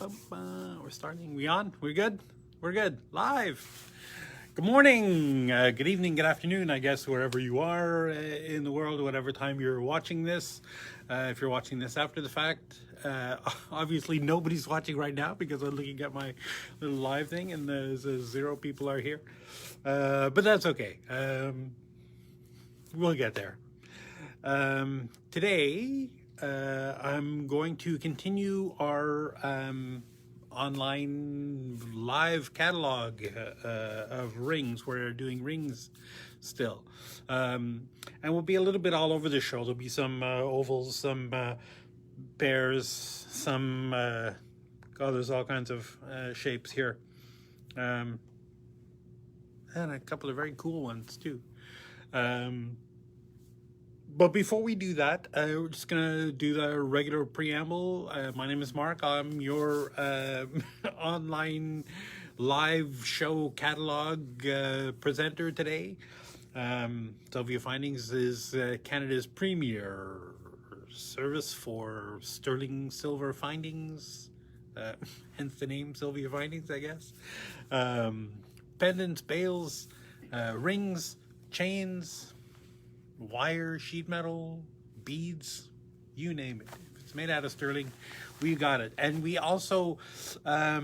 We're starting. We on? We're good? We're good. Live. Good morning, good evening, good afternoon, I guess, wherever you are in the world, whatever time you're watching this. If you're watching this after the fact, obviously nobody's watching right now because I'm looking at my little live thing and there's 0 people are here. But that's okay. We'll get there. Today, I'm going to continue our online live catalog of rings. We're doing rings still. And we'll be a little bit all over the show. There'll be some ovals, some bears, some, there's all kinds of shapes here. And a couple of very cool ones too. But before we do that, we're just going to do the regular preamble. My name is Mark. I'm your online live show catalog presenter today. SilviaFindings is Canada's premier service for sterling silver findings, hence the name SilviaFindings, I guess. Pendants, bales, rings, chains, wire, sheet metal, beads, you name it. If it's made out of sterling, we got it. And we also, I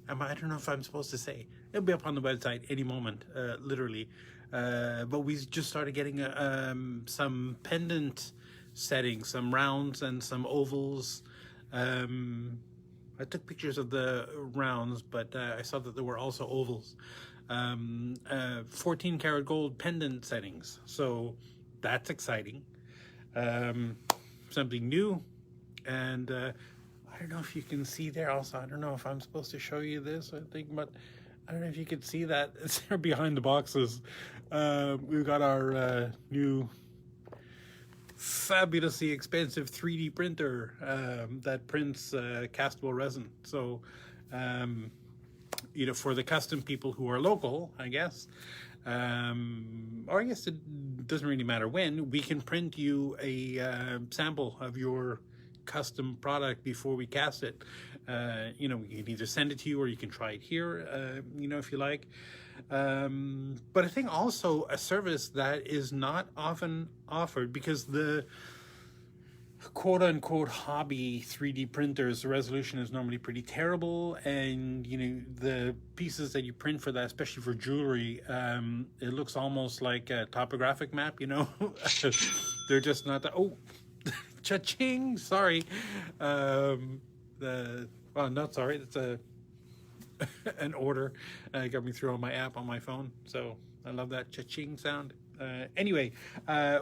don't know if I'm supposed to say, it'll be up on the website any moment, literally. But we just started getting some pendant settings, some rounds and some ovals. I took pictures of the rounds, but I saw that there were also ovals. 14 karat gold pendant settings, so that's exciting. Something new, and I don't know if you can see there also. I don't know if I'm supposed to show you this, I think, but I don't know if you can see that. It's there behind the boxes. We've got our new fabulously expensive 3D printer that prints castable resin. So for the custom people who are local, I guess, or I guess it doesn't really matter when, we can print you a sample of your custom product before we cast it. We can either send it to you or you can try it here, if you like. But I think also a service that is not often offered, because the quote-unquote hobby 3D printers, the resolution is normally pretty terrible, and the pieces that you print for that, especially for jewelry, it looks almost like a topographic map. They're just not that. Oh, cha-ching, sorry. Not sorry, it's an order coming through on my app on my phone, so I love that cha-ching sound. Anyway,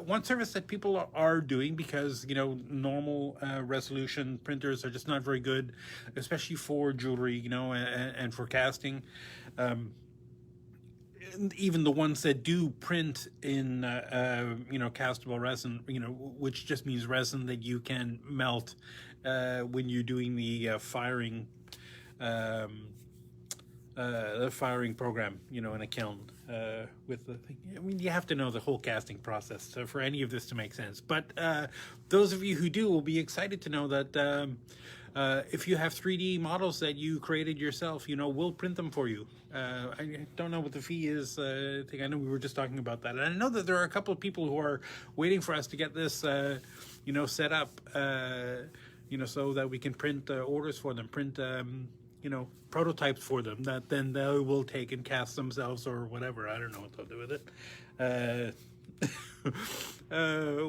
one service that people are doing, because normal resolution printers are just not very good, especially for jewelry, and for casting. Even the ones that do print in castable resin, which just means resin that you can melt when you're doing the firing program, in a kiln with the thing. I mean, you have to know the whole casting process for any of this to make sense. But those of you who do will be excited to know that if you have 3D models that you created yourself, we'll print them for you. I don't know what the fee is. I know we were just talking about that. And I know that there are a couple of people who are waiting for us to get this, set up, so that we can print orders for them, print prototypes for them that then they will take and cast themselves or whatever. I don't know what they'll do with it.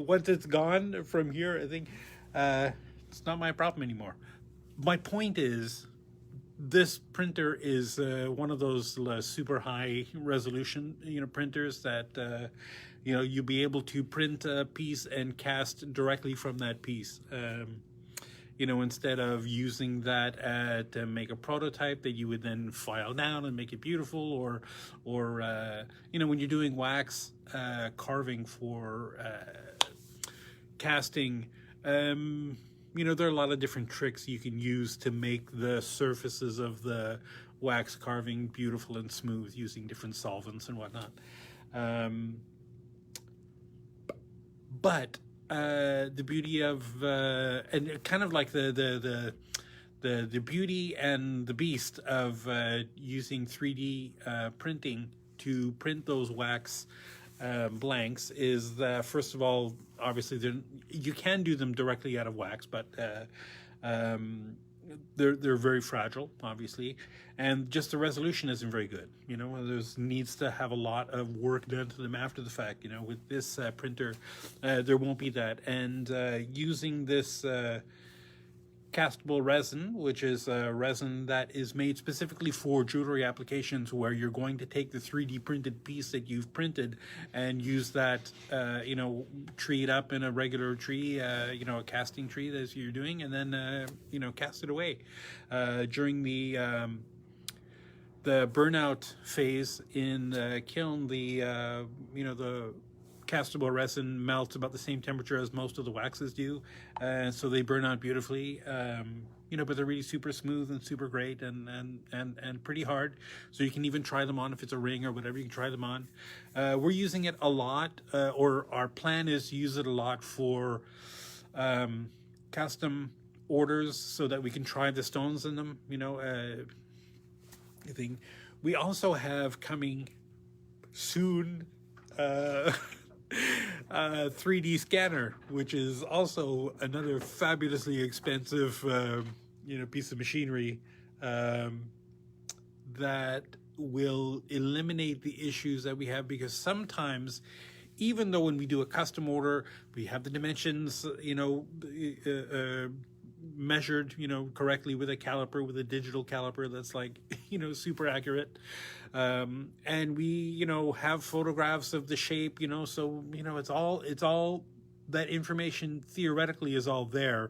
Once it's gone from here, I think it's not my problem anymore. My point is, this printer is one of those super high resolution printers that you'll be able to print a piece and cast directly from that piece. Instead of using that to make a prototype that you would then file down and make it beautiful, or when you're doing wax carving for casting, there are a lot of different tricks you can use to make the surfaces of the wax carving beautiful and smooth using different solvents and whatnot. But the beauty of and kind of like the the beauty and the beast of using 3D printing to print those wax blanks is that, first of all, obviously you can do them directly out of wax, but they're very fragile, obviously, and just the resolution isn't very good. You know, there's needs to have a lot of work done to them after the fact. You know, with this printer, there won't be that. And using this castable resin, which is a resin that is made specifically for jewelry applications, where you're going to take the 3D printed piece that you've printed and use that, you know, tree it up in a regular tree, you know, a casting tree that you're doing, and then, you know, cast it away. During the burnout phase in the kiln, you know, the castable resin melts about the same temperature as most of the waxes do, and so they burn out beautifully. You know, but they're really super smooth and super great, and pretty hard. So you can even try them on if it's a ring or whatever. You can try them on. We're using it a lot, or our plan is to use it a lot for custom orders, so that we can try the stones in them. You know, I think we also have coming soon. 3D scanner, which is also another fabulously expensive, you know, piece of machinery that will eliminate the issues that we have, because sometimes, even though when we do a custom order, we have the dimensions, you know, measured, you know, correctly with a caliper, with a digital caliper that's like, you know, super accurate. And we, you know, have photographs of the shape, you know, so, you know, it's all that information theoretically is all there.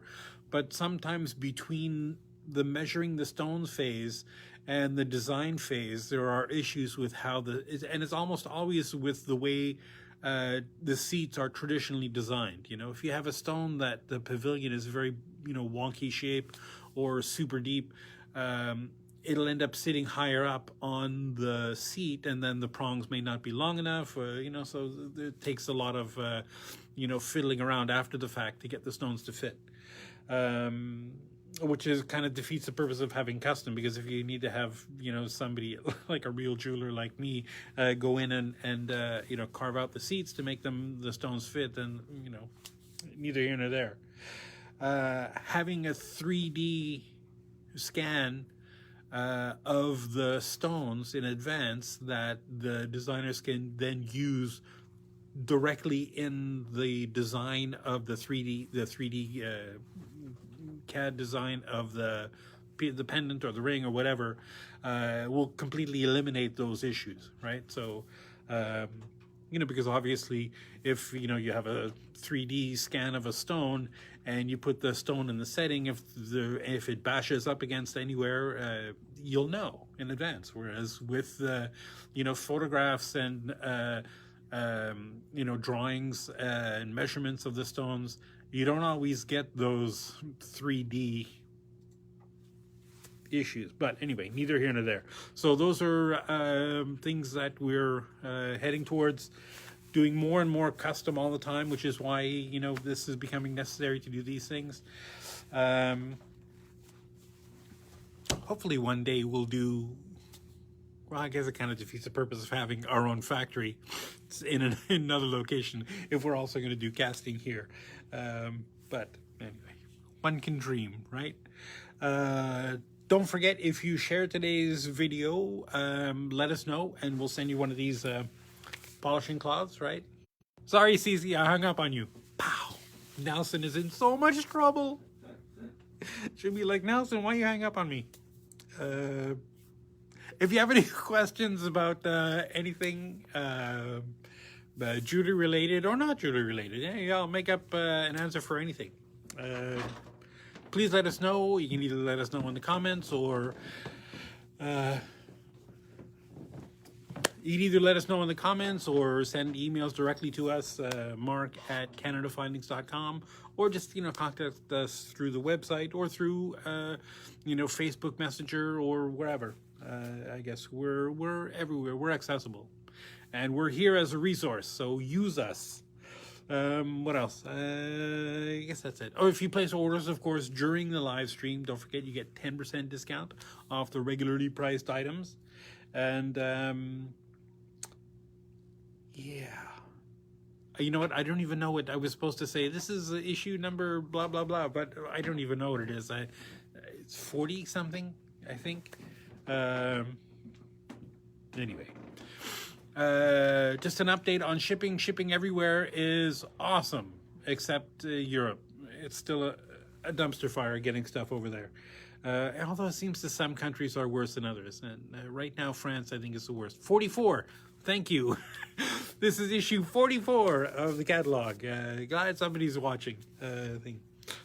But sometimes between the measuring the stones phase and the design phase, there are issues with how and it's almost always with the way the seats are traditionally designed. You know, if you have a stone that the pavilion is very, you know, wonky shape or super deep, it'll end up sitting higher up on the seat, and then the prongs may not be long enough, you know, so it takes a lot of, you know, fiddling around after the fact to get the stones to fit. Which is kind of defeats the purpose of having custom, because if you need to have, you know, somebody like a real jeweler like me go in and you know, carve out the seats to make the stones fit, then, you know, neither here nor there. Having a 3D scan of the stones in advance that the designers can then use directly in the design of the 3D CAD design of the pendant or the ring or whatever, will completely eliminate those issues, right? So, you know, because obviously if, you know, you have a 3D scan of a stone and you put the stone in the setting, if it bashes up against anywhere, you'll know in advance. Whereas with, you know, photographs and, you know, drawings and measurements of the stones, you don't always get those 3D issues. But anyway, neither here nor there. So those are things that we're heading towards, doing more and more custom all the time, which is why, you know, this is becoming necessary to do these things. Hopefully one day we'll do, well, I guess it kind of defeats the purpose of having our own factory in another location if we're also going to do casting here. But anyway, one can dream, right? Don't forget, if you share today's video, let us know, and we'll send you one of these polishing cloths, right? Sorry, Cece, I hung up on you. Pow! Nelson is in so much trouble. Should be like, Nelson, why you hang up on me? If you have any questions about anything jewelry related or not jewelry related, yeah, I'll make up an answer for anything. Please let us know. You can either let us know in the comments, or you can either let us know in the comments or send emails directly to us, mark@canadafindings.com, or just, you know, contact us through the website or through, you know, Facebook Messenger or wherever. I guess we're everywhere. We're accessible, and we're here as a resource. So use us. What else? I guess that's it. Oh, if you place orders, of course, during the live stream, don't forget you get 10% discount off the regularly priced items. And yeah. You know what? I don't even know what I was supposed to say. This is issue number blah, blah, blah, but I don't even know what it is. It's 40 something, I think. Anyway. Just an update on shipping. Shipping everywhere is awesome, except Europe. It's still a dumpster fire getting stuff over there. Although it seems that some countries are worse than others. And right now, France, I think, is the worst. 44. Thank you. This is issue 44 of the catalog. Glad somebody's watching. Thing.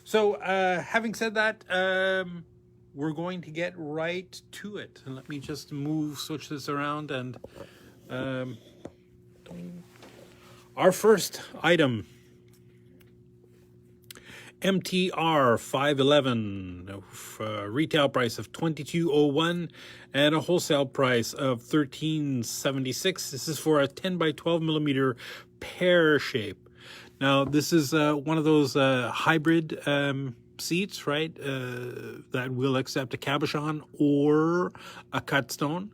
So, having said that, we're going to get right to it. And let me just switch this around and... our first item, MTR 511, retail price of $22.01 and a wholesale price of $13.76. This is for a 10 by 12 millimeter pear shape. Now, this is one of those hybrid seats, right? That will accept a cabochon or a cut stone.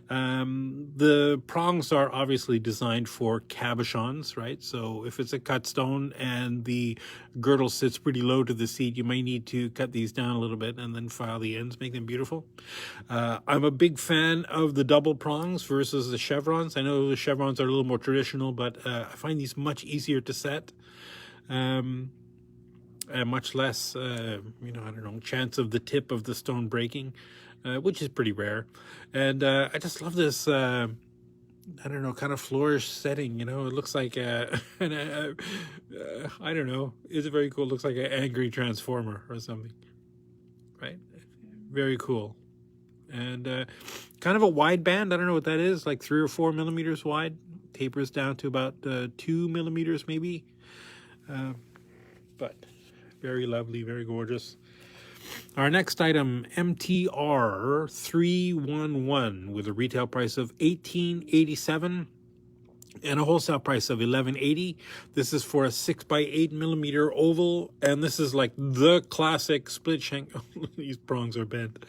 The prongs are obviously designed for cabochons, right? So if it's a cut stone and the girdle sits pretty low to the seat, you may need to cut these down a little bit and then file the ends, make them beautiful. I'm a big fan of the double prongs versus the chevrons. I know the chevrons are a little more traditional, but I find these much easier to set. Much less, I don't know, chance of the tip of the stone breaking. Which is pretty rare. And I just love this, I don't know, kind of flourish setting, It looks like, I don't know, it's very cool. It looks like an angry transformer or something, right? Very cool. And kind of a wide band. I don't know what that is, like 3 or 4 millimeters wide. Tapers down to about 2 millimeters maybe. But very lovely, very gorgeous. Our next item, MTR 311, with a retail price of $18.87 and a wholesale price of $11.80. This is for a 6 by 8 millimeter oval, and this is like the classic split shank. These prongs are bent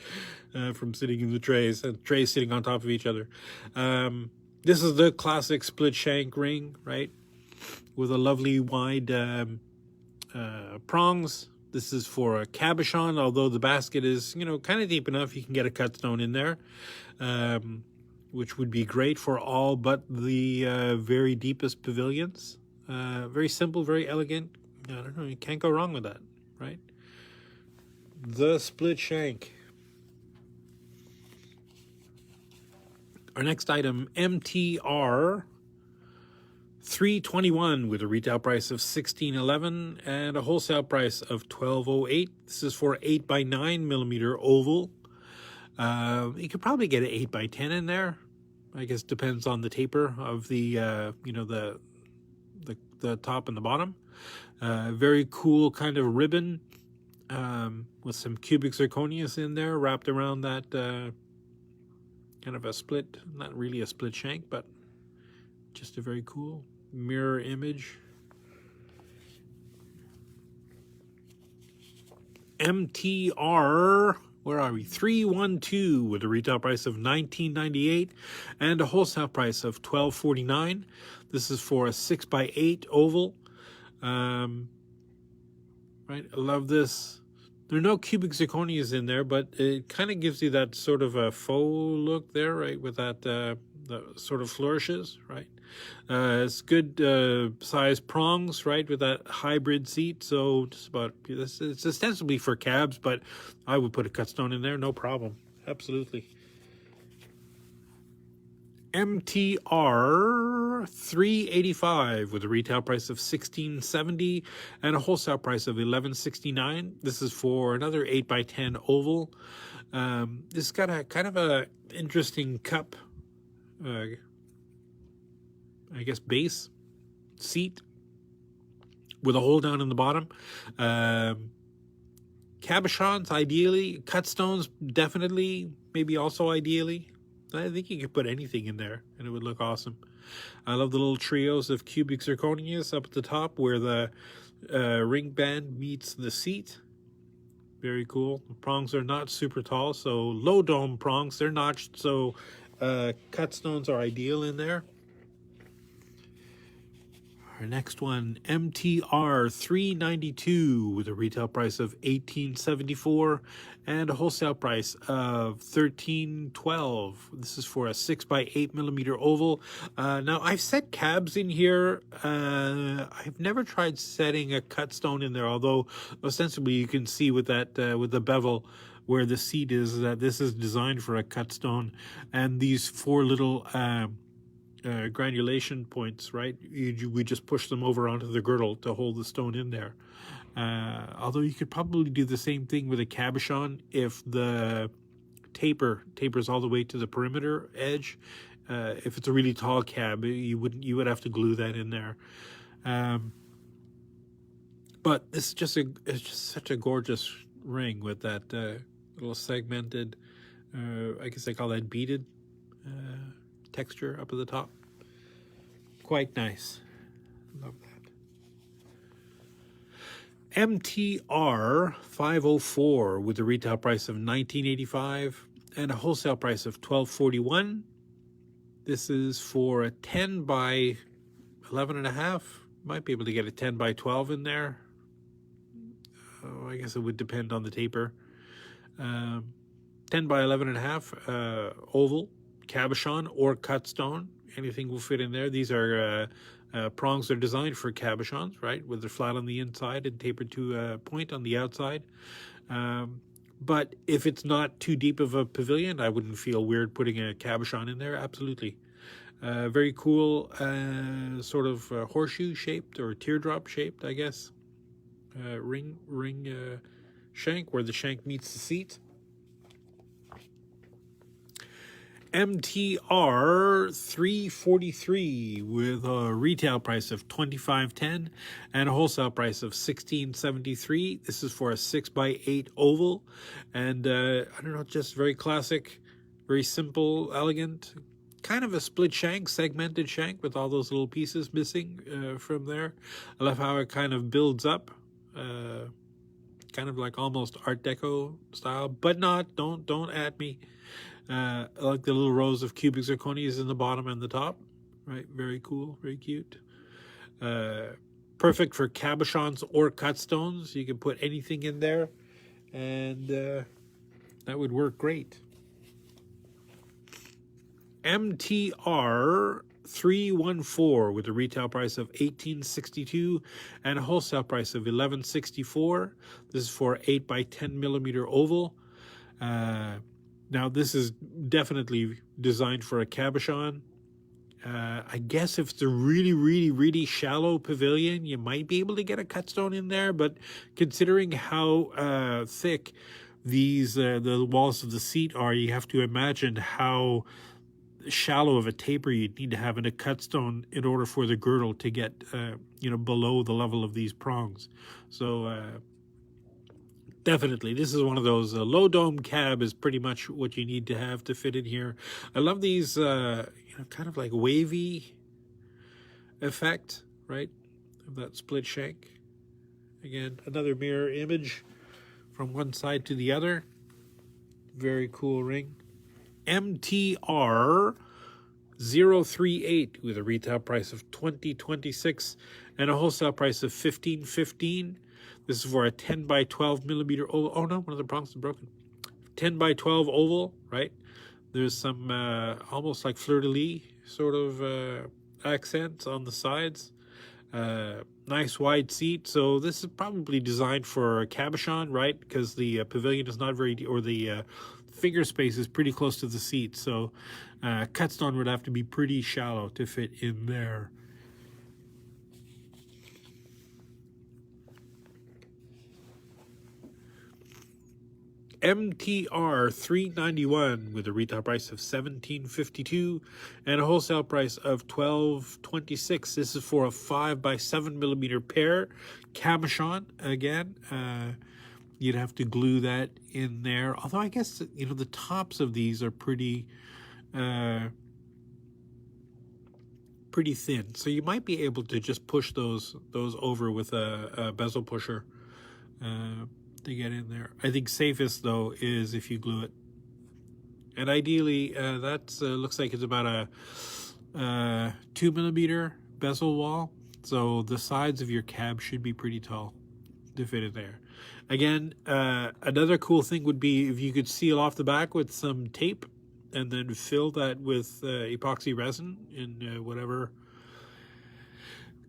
from sitting in the trays, and trays sitting on top of each other. This is the classic split shank ring, right? With a lovely wide prongs. This is for a cabochon, although the basket is, kind of deep enough. You can get a cut stone in there, which would be great for all but the very deepest pavilions. Very simple, very elegant. I don't know, you can't go wrong with that, right? The split shank. Our next item, MTR 321, with a retail price of $16.11 and a wholesale price of $12.08. This is for 8 by 9 millimeter oval. You could probably get an 8 by 10 in there. I guess depends on the taper of the the top and the bottom. Very cool kind of ribbon with some cubic zirconias in there wrapped around that kind of a split, not really a split shank, but just a very cool mirror image. MTR, where are we? 312, with a retail price of $19.98 and a wholesale price of $12.49. This is for a 6 by 8 oval. Right, I love this. There are no cubic zirconias in there, but it kind of gives you that sort of a faux look there, right? With that the sort of flourishes, right? It's good size prongs, right? With that hybrid seat. So just about, it's ostensibly for cabs, but I would put a cut stone in there, no problem. Absolutely. MTR 385, with a retail price of $16.70 and a wholesale price of $11.69. This is for another 8 by 10 oval. This has got a kind of a interesting cup, I guess, base seat with a hole down in the bottom. Cabochons, ideally. Cut stones, definitely. Maybe also ideally. I think you could put anything in there and it would look awesome. I love the little trios of cubic zirconias up at the top where the ring band meets the seat. Very cool. The prongs are not super tall, so low dome prongs. They're notched, so cut stones are ideal in there. Our next one, MTR 392 with a retail price of $18.74 and a wholesale price of $13.12. This is for a 6x8 millimeter oval. Now I've set cabs in here. I've never tried setting a cut stone in there, although ostensibly you can see with that with the bevel where the seat is that this is designed for a cut stone, and these four little granulation points, right? We just push them over onto the girdle to hold the stone in there. Although you could probably do the same thing with a cabochon if the tapers all the way to the perimeter edge. If it's a really tall cab, you would have to glue that in there. But this is it's just such a gorgeous ring with that little segmented, I guess they call that beaded texture up at the top. Quite nice. Love that. MTR 504 with a retail price of $19.85 and a wholesale price of $12.41. This is for a 10 by 11.5. Might be able to get a 10 by 12 in there. Oh, I guess it would depend on the taper. 10 by 11.5 oval, cabochon or cut stone. Anything will fit in there. These are prongs that are designed for cabochons, right? With they're flat on the inside and tapered to a point on the outside. But if it's not too deep of a pavilion, I wouldn't feel weird putting a cabochon in there. Absolutely. Very cool, sort of horseshoe shaped or teardrop shaped, I guess. Ring shank where the shank meets the seat. MTR 343 with a retail price of $25.10 and a wholesale price of $16.73. This is for a 6x8 oval, and I don't know, just very classic, very simple, elegant, kind of a split shank, segmented shank with all those little pieces missing from there. I love how it kind of builds up, kind of like almost Art Deco style, but not. Don't at me. I like the little rows of cubic zirconias in the bottom and the top. Right, very cool, very cute. Perfect for cabochons or cut stones. You can put anything in there, and that would work great. MTR 314 with a retail price of $18.62 and a wholesale price of $11.64. This is for 8 by 10 millimeter oval. Now, this is definitely designed for a cabochon. I guess if it's a really, really, really shallow pavilion, you might be able to get a cut stone in there. But considering how thick these the walls of the seat are, you have to imagine how shallow of a taper you'd need to have in a cut stone in order for the girdle to get below the level of these prongs. So definitely, this is one of those low dome cab is pretty much what you need to have to fit in here. I love these kind of like wavy effect, right, of that split shank. Again, another mirror image from one side to the other. Very cool ring. MTR 038 with a retail price of $20.26 and a wholesale price of $15.15. This is for a 10 by 12 millimeter oval. Oh no, one of the prongs is broken. 10 by 12 oval, right? There's some almost like fleur-de-lis sort of accents on the sides. Nice wide seat. So this is probably designed for a cabochon, right? Because the pavilion is not very, or the finger space is pretty close to the seat. So cut stone would have to be pretty shallow to fit in there. MTR 391 with a retail price of $17.52 and a wholesale price of $12.26. This is for a 5 by 7 millimeter pair cabochon. Again, you'd have to glue that in there. Although I guess the tops of these are pretty pretty thin, so you might be able to just push those over with a bezel pusher to get in there. I think safest though is if you glue it, and ideally that looks like it's about a 2mm bezel wall, so the sides of your cab should be pretty tall to fit in there. Again, another cool thing would be if you could seal off the back with some tape and then fill that with epoxy resin in whatever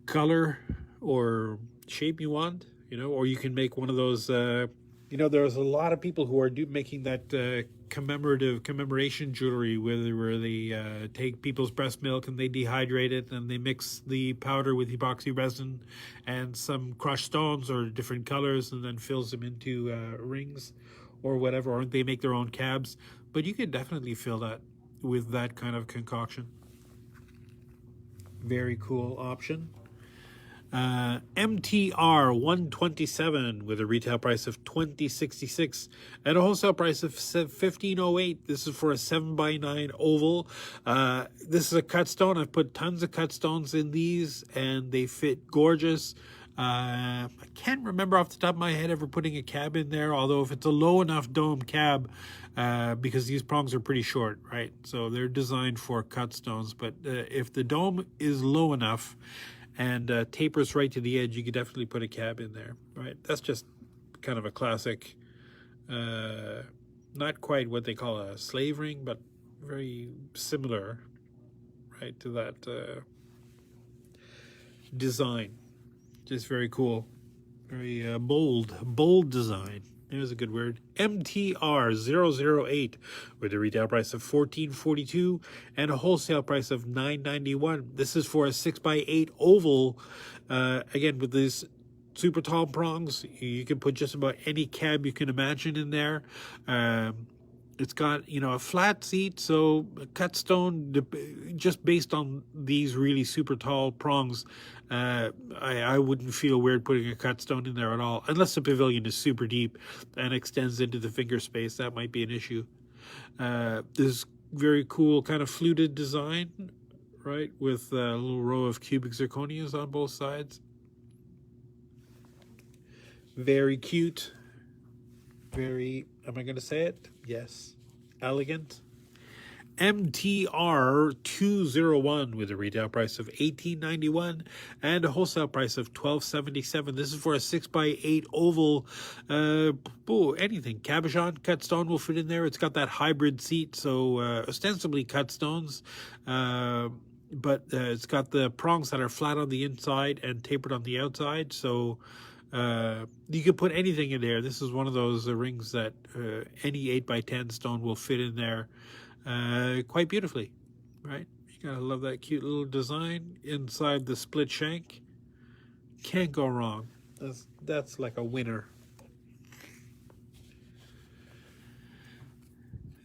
color or shape you want, or you can make one of those, there's a lot of people who are making that commemoration jewelry where they take people's breast milk and they dehydrate it and they mix the powder with epoxy resin and some crushed stones or different colors and then fills them into rings or whatever, or they make their own cabs. But you can definitely fill that with that kind of concoction. Very cool option. MTR 127 with a retail price of $20.66 and a wholesale price of $15.08. This is for a 7x9 oval. This is a cut stone. I've put tons of cut stones in these and they fit gorgeous. I can't remember off the top of my head ever putting a cab in there, although if it's a low enough dome cab, because these prongs are pretty short, right? So they're designed for cut stones, but if the dome is low enough and tapers right to the edge, you could definitely put a cab in there, right? That's just kind of a classic, not quite what they call a slave ring, but very similar, right, to that design. Just very cool, very bold design. There's a good word. MTR 008 with a retail price of $14.42 and a wholesale price of $9.91. This is for a 6x8 oval. Again, with these super tall prongs, you can put just about any cab you can imagine in there. It's got, a flat seat, so a cut stone, just based on these really super tall prongs, I wouldn't feel weird putting a cut stone in there at all, unless the pavilion is super deep and extends into the finger space. That might be an issue. This very cool kind of fluted design, right, with a little row of cubic zirconias on both sides. Very cute. Very, am I going to say it? Yes. Elegant. MTR 201 with a retail price of $18.91 and a wholesale price of $12.77. This is for a 6x8 oval. Anything. Cabochon cut stone will fit in there. It's got that hybrid seat, so ostensibly cut stones. But it's got the prongs that are flat on the inside and tapered on the outside, so you could put anything in there. This is one of those rings that any 8x10 stone will fit in there quite beautifully, right? You gotta love that cute little design inside the split shank. Can't go wrong. That's like a winner.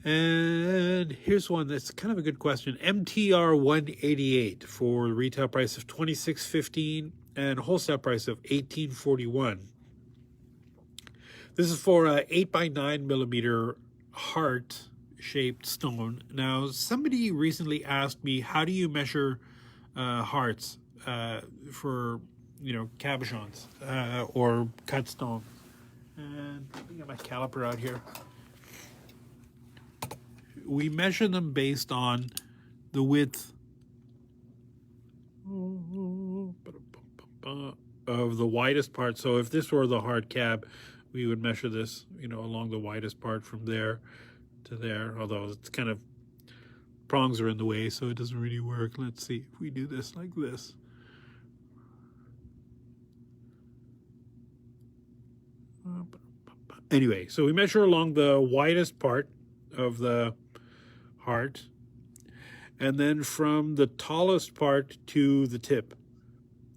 And here's one that's kind of a good question. MTR 188 for a retail price of $26.15 and wholesale price of $18.41. This is for a 8x9mm heart-shaped stone. Now, somebody recently asked me, how do you measure hearts for, cabochons or cut stone? And let me get my caliper out here. We measure them based on the width of the widest part. So if this were the hard cab, we would measure this, along the widest part from there to there. Although it's kind of, prongs are in the way, so it doesn't really work. Let's see if we do this like this. Anyway, so we measure along the widest part of the heart, and then from the tallest part to the tip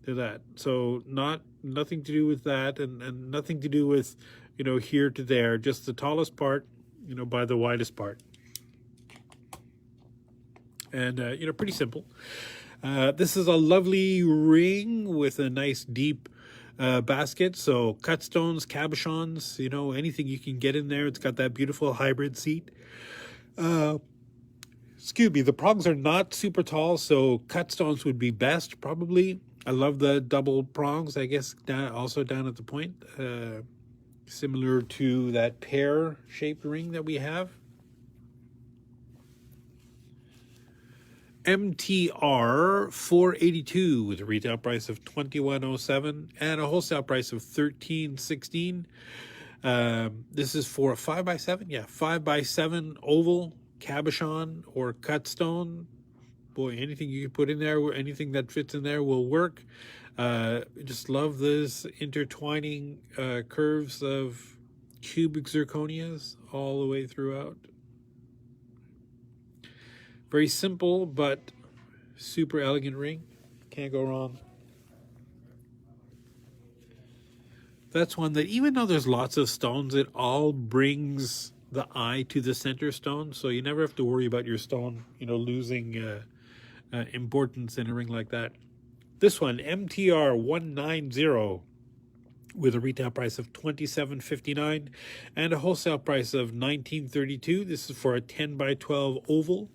to that. So nothing to do with that, and nothing to do with here to there, just the tallest part by the widest part. And pretty simple. This is a lovely ring with a nice deep basket, so cut stones, cabochons, anything you can get in there. It's got that beautiful hybrid seat. excuse me, the prongs are not super tall, so cut stones would be best probably. I love the double prongs, I guess, also down at the point, similar to that pear-shaped ring that we have. MTR 482 with a retail price of $21.07 and a wholesale price of $13.16. This is for a 5x7, yeah, 5x7 oval cabochon or cut stone. Boy, anything you can put in there, anything that fits in there will work. Just love this intertwining curves of cubic zirconias all the way throughout. Very simple, but super elegant ring. Can't go wrong. That's one that, even though there's lots of stones, it all brings the eye to the center stone. So you never have to worry about your stone, losing importance in a ring like that. This one, MTR 190, with a retail price of $27.59 and a wholesale price of $19.32. This is for a 10x12 oval.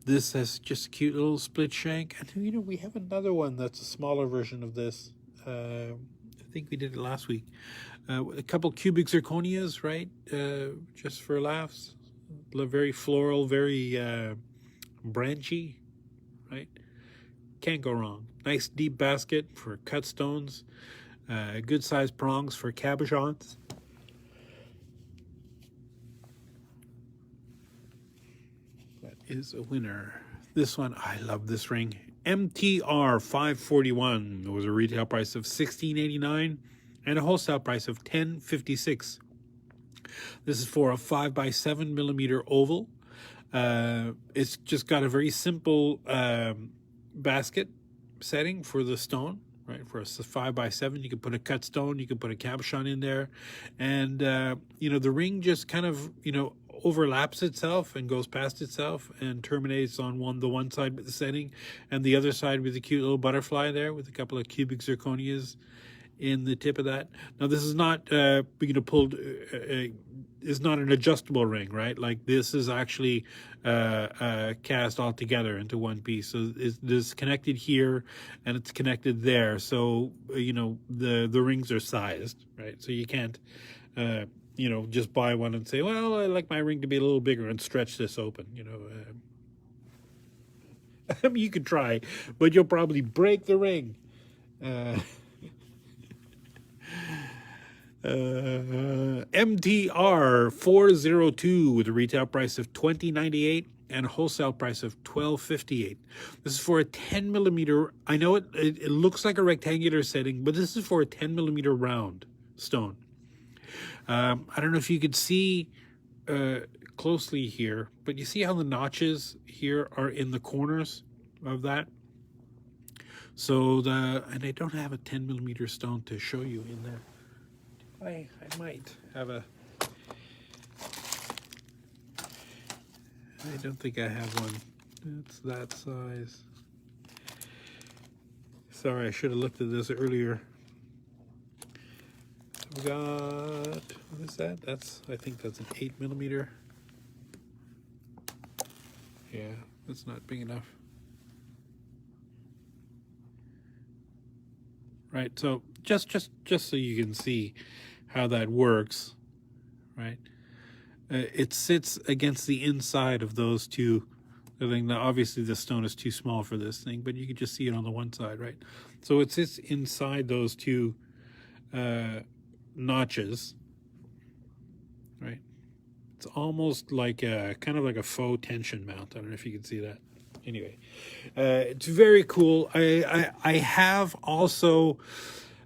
This has just a cute little split shank. And we have another one that's a smaller version of this. I think we did it last week. A couple cubic zirconias, right? Just for laughs. Very floral, very branchy, right? Can't go wrong. Nice deep basket for cut stones. Good sized prongs for cabochons. That is a winner. This one, I love this ring. MTR 541 was a retail price of $16.89 and a wholesale price of $10.56. This is for a 5x7 millimeter oval. It's just got a very simple basket setting for the stone, right? For a 5x7, you can put a cut stone, you can put a cabochon in there, and the ring just kind of overlaps itself and goes past itself and terminates on the one side with the setting, and the other side with a cute little butterfly there with a couple of cubic zirconias in the tip of that. Now this is not pulled. Is not an adjustable ring, right? Like this is actually cast all together into one piece. So it's connected here and it's connected there. So the rings are sized, right? So you can't just buy one and say, well, I like my ring to be a little bigger and stretch this open. I mean, you could try, but you'll probably break the ring. MTR 402 with a retail price of $20.98 and a wholesale price of $12.58. This is for a 10 millimeter. I know it looks like a rectangular setting, but this is for a 10 millimeter round stone. I don't know if you could see closely here, but you see how the notches here are in the corners of that. So and I don't have a 10 millimeter stone to show you in there. I might have I don't think I have one. It's that size. Sorry, I should have looked at this earlier. We got, what is that? I think that's an 8 millimeter. Yeah, that's not big enough. Right, so just so you can see how that works, right? It sits against the inside of those two. Now, obviously, the stone is too small for this thing, but you can just see it on the one side, right? So it sits inside those two notches, right? It's almost like kind of like a faux tension mount. I don't know if you can see that. Anyway, it's very cool. I have also,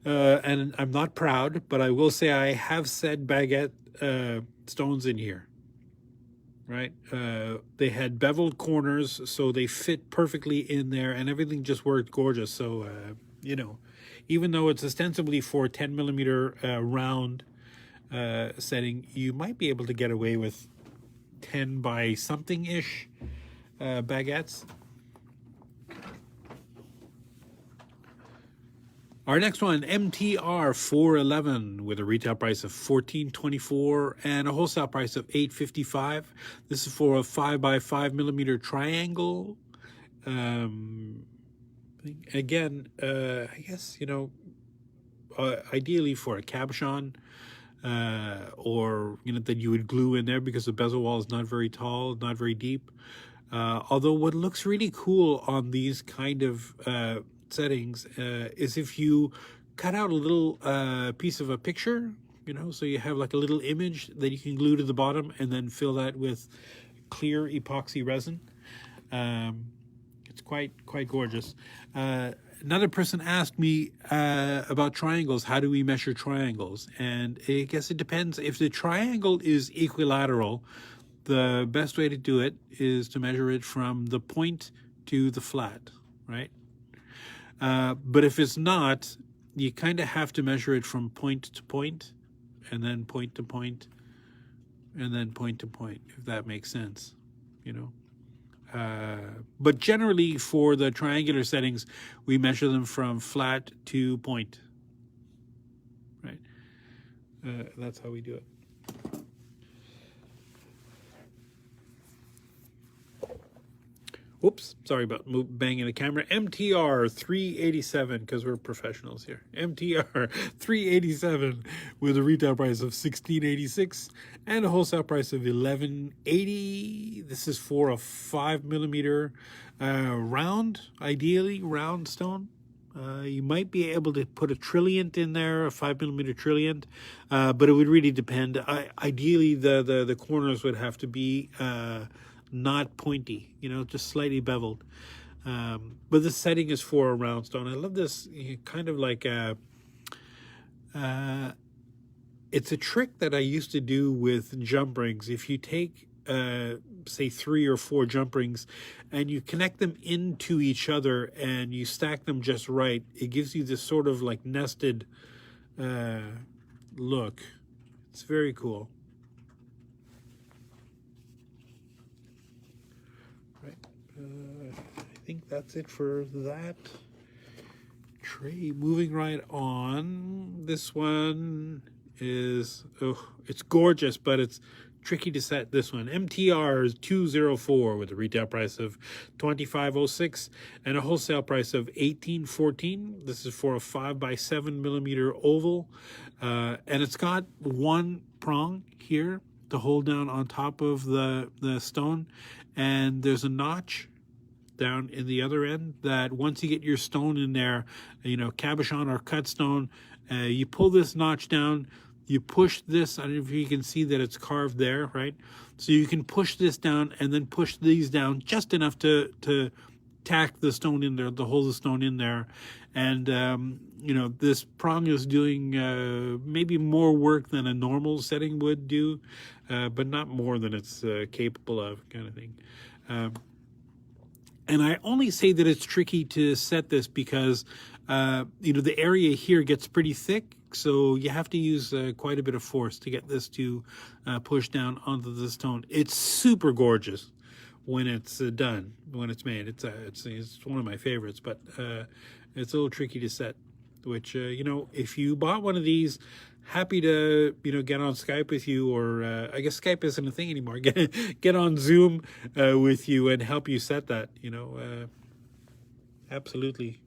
and I'm not proud, but I will say I have said baguette stones in here, right? They had beveled corners, so they fit perfectly in there, and everything just worked gorgeous. So, even though it's ostensibly for 10 millimeter round setting, you might be able to get away with 10 by something-ish baguettes. Our next one, MTR 411 with a retail price of $14.24 and a wholesale price of $8.55. This is for a 5x5 millimeter triangle. Again, I guess, ideally for a cabochon, or that you would glue in there because the bezel wall is not very tall, not very deep. Although what looks really cool on these kind of settings is if you cut out a little piece of a picture, so you have like a little image that you can glue to the bottom and then fill that with clear epoxy resin. It's quite gorgeous. Another person asked me about triangles. How do we measure triangles? And I guess it depends. If the triangle is equilateral, the best way to do it is to measure it from the point to the flat, right? But if it's not, you kind of have to measure it from point to point, and then point to point, and then point to point, if that makes sense, But generally for the triangular settings, we measure them from flat to point, right? That's how we do it. Oops, sorry about banging the camera. MTR 387, because we're professionals here. MTR 387 with a retail price of $16.86 and a wholesale price of $11.80. This is for a 5 millimeter round, ideally round stone. You might be able to put a trilliant in there, a 5 millimeter trilliant, but it would really depend. Ideally, the corners would have to be not pointy, just slightly beveled. But the setting is for a round stone. I love this kind of like it's a trick that I used to do with jump rings. If you take say 3 or 4 jump rings and you connect them into each other and you stack them just right, it gives you this sort of like nested look. It's very cool. I think that's it for that tray. Moving right on. This one is, it's gorgeous, but it's tricky to set. This one, MTR is 204 with a retail price of $25.06 and a wholesale price of $18.14. This is for a 5x7 millimeter oval, and it's got one prong here to hold down on top of the stone, and there's a notch down in the other end that once you get your stone in there, cabochon or cut stone, you pull this notch down, you push this. I don't know if you can see that it's carved there, right? So you can push this down and then push these down just enough to tack the stone in there, to hold the stone in there. And this prong is doing maybe more work than a normal setting would do, but not more than it's capable of, kind of thing. And I only say that it's tricky to set this because, the area here gets pretty thick. So you have to use quite a bit of force to get this to push down onto the stone. It's super gorgeous when it's done, when it's made. It's one of my favorites, but it's a little tricky to set, which, if you bought one of these, happy to, get on Skype with you, or I guess Skype isn't a thing anymore. Get on Zoom with you and help you set that, absolutely.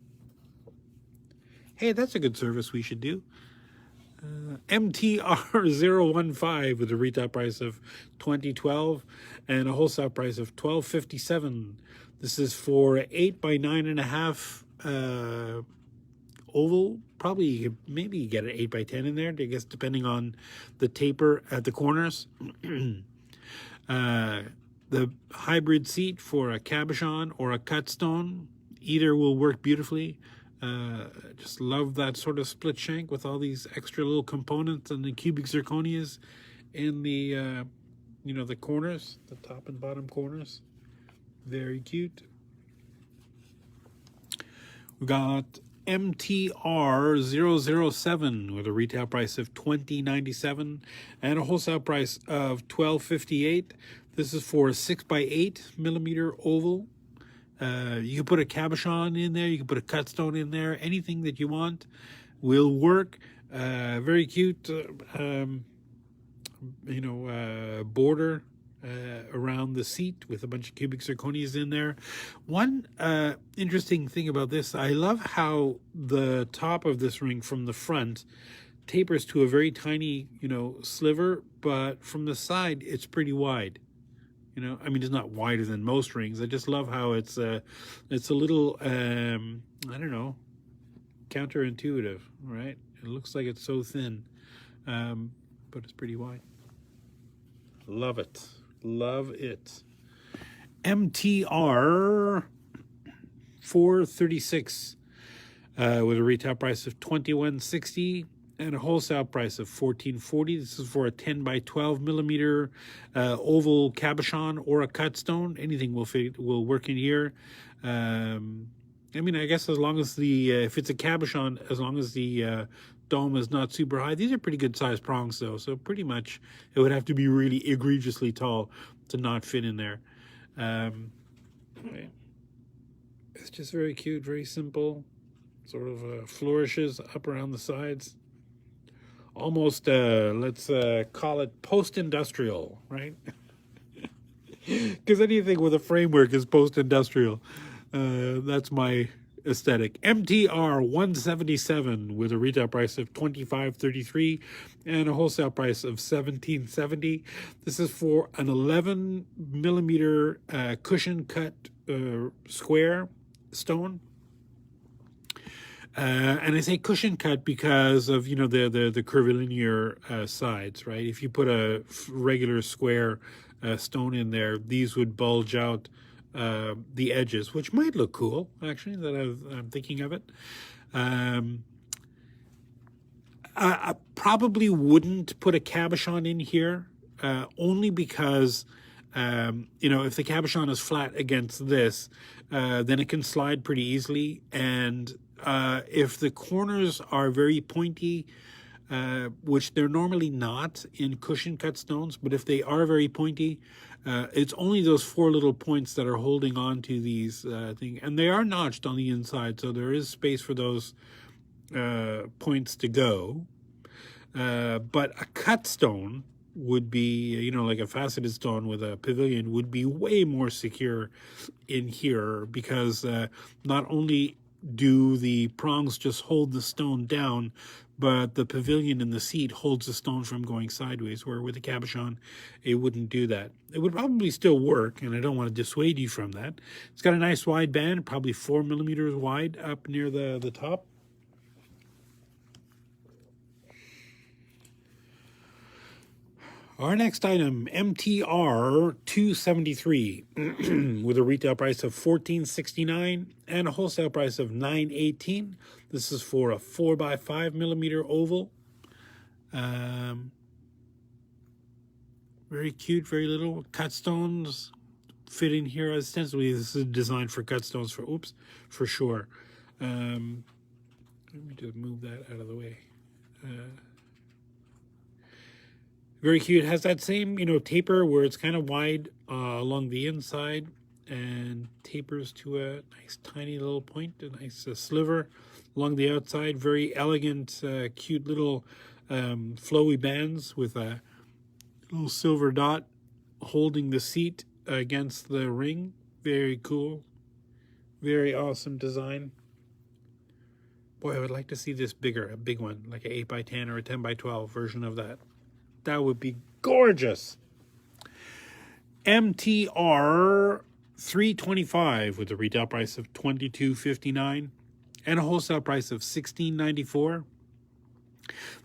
Hey, that's a good service we should do. MTR 015 with a retail price of $20.12 and a wholesale price of $12.57. This is for 8x9.5 oval. Probably maybe you get an 8x10 in there, I guess, depending on the taper at the corners. The hybrid seat for a cabochon or a cut stone, either will work beautifully. Just love that sort of split shank with all these extra little components and the cubic zirconias in the the corners, the top and bottom corners. Very cute. We got MTR 007 with a retail price of $20.97 and a wholesale price of $12.58. This is for a 6x8 millimeter oval. You can put a cabochon in there. You can put a cut stone in there. Anything that you want will work. Very cute, border around the seat with a bunch of cubic zirconias in there. One interesting thing about this, I love how the top of this ring from the front tapers to a very tiny, sliver, but from the side, it's pretty wide. I mean, it's not wider than most rings. I just love how it's a little, I don't know, counterintuitive, right? It looks like it's so thin, but it's pretty wide. Love it. Love it. MTR 436 with a retail price of $21.60 and a wholesale price of $14.40. This is for a 10 by 12 millimeter oval cabochon or a cut stone. Anything will work in here. I mean, I guess as long as if it's a cabochon, as long as the dome is not super high. These are pretty good sized prongs though, so pretty much it would have to be really egregiously tall to not fit in there. It's just very cute, very simple, sort of flourishes up around the sides. Almost, let's call it post-industrial, right? Because anything with a framework is post-industrial. That's my aesthetic. MTR 177 with a retail price of $25.33 and a wholesale price of $17.70. This is for an 11 millimeter cushion cut square stone. And I say cushion cut because of the curvilinear sides, right? If you put a regular square stone in there, these would bulge out the edges, which might look cool, actually, that I'm thinking of it. I probably wouldn't put a cabochon in here, only because, if the cabochon is flat against this, then it can slide pretty easily. And if the corners are very pointy, which they're normally not in cushion cut stones, but if they are very pointy, it's only those 4 little points that are holding on to these things, and they are notched on the inside, so there is space for those points to go. But a cut stone would be, like a faceted stone with a pavilion would be way more secure in here, because not only do the prongs just hold the stone down, but the pavilion in the seat holds the stone from going sideways, where with a cabochon, it wouldn't do that. It would probably still work, and I don't want to dissuade you from that. It's got a nice wide band, probably 4 millimeters wide up near the top. Our next item, MTR 273, with a retail price of $14.69 and a wholesale price of $9.18. This is for a 4 by 5 millimeter oval. Very cute, very little. Cut stones fit in here. Ostensibly, this is designed for cut stones for sure. Let me just move that out of the way. Very cute. It has that same, taper where it's kind of wide along the inside and tapers to a nice tiny little point, a nice sliver along the outside. Very elegant, cute little flowy bands with a little silver dot holding the seat against the ring. Very cool. Very awesome design. Boy, I would like to see this bigger, a big one, like an 8 by 10 or a 10 by 12 version of that. That would be gorgeous. MTR 325 with a retail price of $22.59 and a wholesale price of $16.94.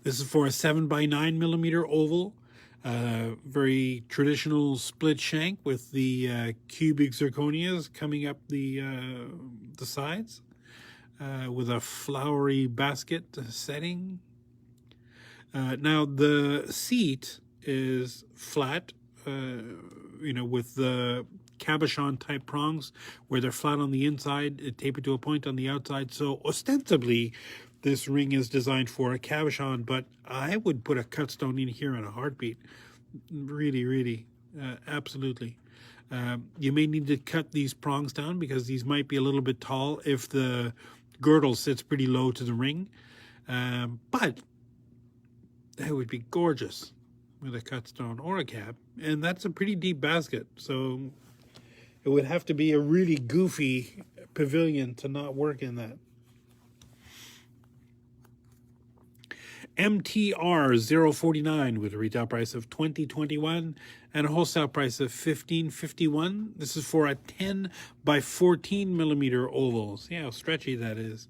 This is for a 7 by 9 millimeter oval. Very traditional split shank with the cubic zirconias coming up the sides with a flowery basket setting. Now the seat is flat, with the cabochon type prongs where they're flat on the inside, tapered to a point on the outside. So ostensibly, this ring is designed for a cabochon, but I would put a cut stone in here in a heartbeat. Really, really, absolutely. You may need to cut these prongs down because these might be a little bit tall if the girdle sits pretty low to the ring. But that would be gorgeous with a cut stone or a cab. And that's a pretty deep basket. So it would have to be a really goofy pavilion to not work in that. MTR 049 with a retail price of $20.21 and a wholesale price of $15.51. This is for a 10 by 14 millimeter oval. See how stretchy that is.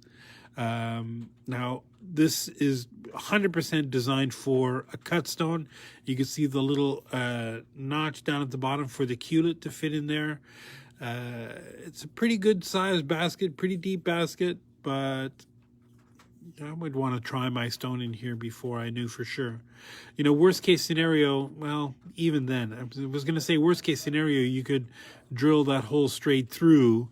Now, this is 100% designed for a cut stone. You can see the little notch down at the bottom for the culet to fit in there. It's a pretty good sized basket, pretty deep basket, but I would want to try my stone in here before I knew for sure. You know, worst case scenario, well, even then, I was going to say worst case scenario, you could drill that hole straight through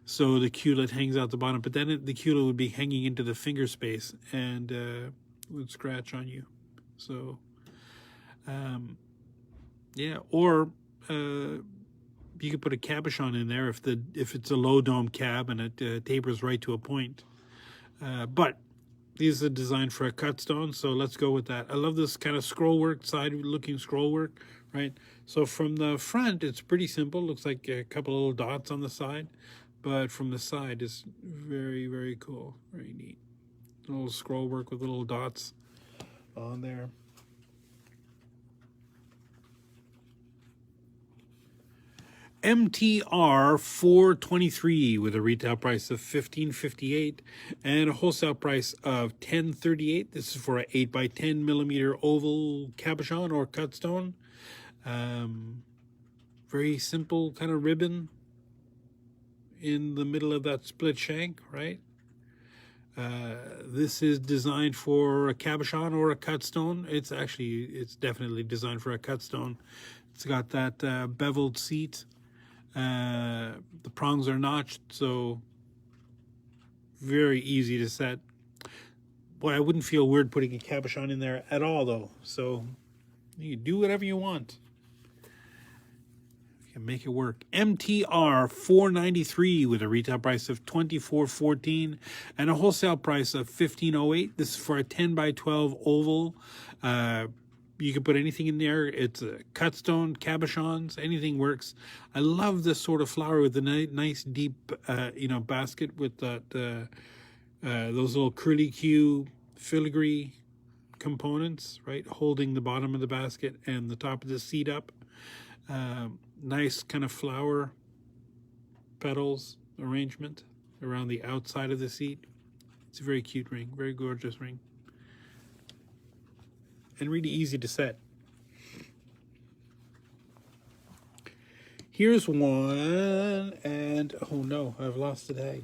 so the culet hangs out the bottom, but then the culet would be hanging into the finger space and would scratch on you. So, yeah, or you could put a cabochon in there if it's a low dome cab and it tapers right to a point. But these are designed for a cut stone, so let's go with that. I love this kind of scroll work, side-looking scroll work, right? So from the front, it's pretty simple. Looks like a couple of little dots on the side, but from the side, it's very, very cool, very neat. A little scroll work with little dots on there. MTR 423 with a retail price of $15.58 and a wholesale price of $10.38. This is for an 8 by 10 millimeter oval cabochon or cut stone. Very simple kind of ribbon in the middle of that split shank, right? This is designed for a cabochon or a cut stone. It's definitely designed for a cut stone. It's got that beveled seat. The prongs are notched, so very easy to set. Boy, I wouldn't feel weird putting a cabochon in there at all, though. So you can do whatever you want. You can make it work. MTR 493 with a retail price of $24.14 and a wholesale price of $15.08. This is for a 10 by 12 oval. You can put anything in there. It's a cut stone, cabochons, anything works. I love this sort of flower with the nice deep, basket with that those little curly Q filigree components, right, holding the bottom of the basket and the top of the seat up. Nice kind of flower petals arrangement around the outside of the seat. It's a very cute ring, very gorgeous ring. And really easy to set. Here's one, and oh no, I've lost the tag.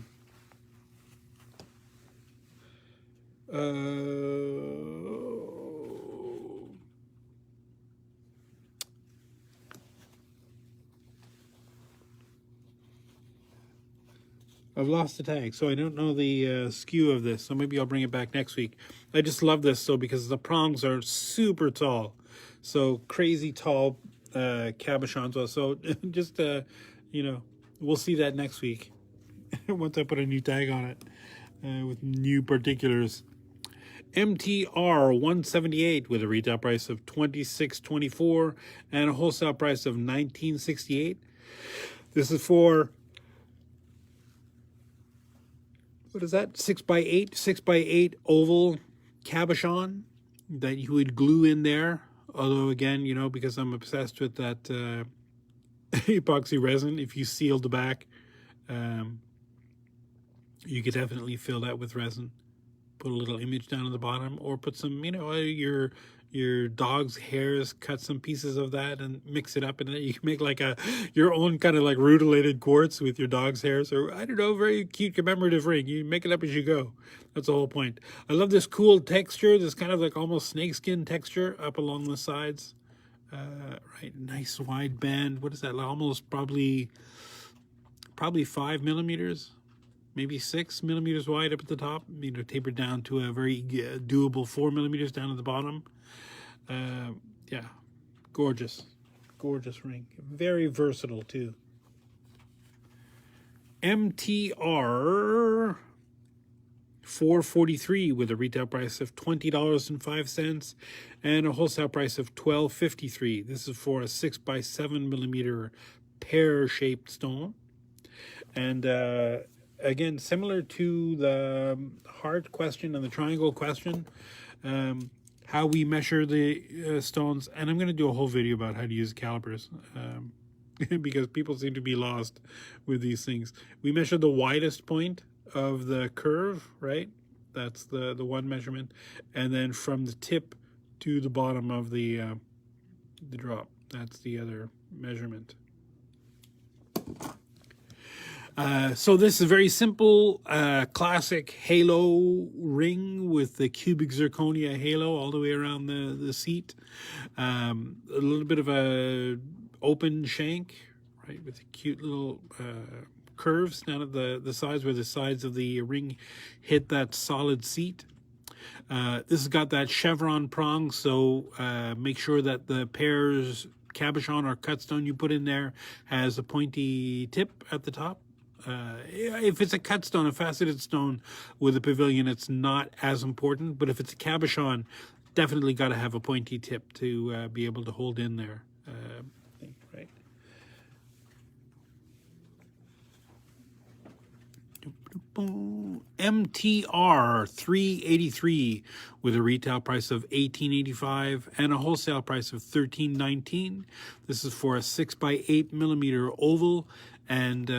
I've lost the tag, so I don't know the SKU of this, so maybe I'll bring it back next week. I just love this, because the prongs are super tall, so crazy tall cabochons. So just, we'll see that next week once I put a new tag on it with new particulars. MTR 178 with a retail price of $26.24 and a wholesale price of $19.68. This is for, what is that? 6x8 oval cabochon that you would glue in there. Although again, because I'm obsessed with that epoxy resin, if you seal the back, you could definitely fill that with resin. Put a little image down at the bottom, or put some, your dog's hairs, cut some pieces of that and mix it up, and then you can make like your own kind of like rutilated quartz with your dog's hairs, or I don't know, very cute commemorative ring. You make it up as you go. That's the whole point. I love this cool texture, this kind of like almost snakeskin texture up along the sides. Right, nice wide band. What is that? Almost probably 5 millimeters. Maybe 6 millimeters wide up at the top, tapered down to a very doable 4 millimeters down at the bottom. Yeah, gorgeous, gorgeous ring. Very versatile too. MTR 443 with a retail price of $20.05 and a wholesale price of $12.53. This is for a 6x7 mm pear-shaped stone. And again, similar to the heart question and the triangle question, how we measure the stones. And I'm going to do a whole video about how to use calipers because people seem to be lost with these things. We measure the widest point of the curve, right? That's the one measurement. And then from the tip to the bottom of the drop, that's the other measurement. So this is a very simple, classic halo ring with the cubic zirconia halo all the way around the seat. A little bit of a open shank, right, with a cute little curves down at the sides where the sides of the ring hit that solid seat. This has got that chevron prong, so make sure that the pear's cabochon or cut stone you put in there has a pointy tip at the top. If it's a cut stone, a faceted stone with a pavilion, it's not as important. But if it's a cabochon, definitely got to have a pointy tip to be able to hold in there. Right. MTR 383 with a retail price of $18.85 and a wholesale price of $13.19. This is for a 6x8 mm oval, and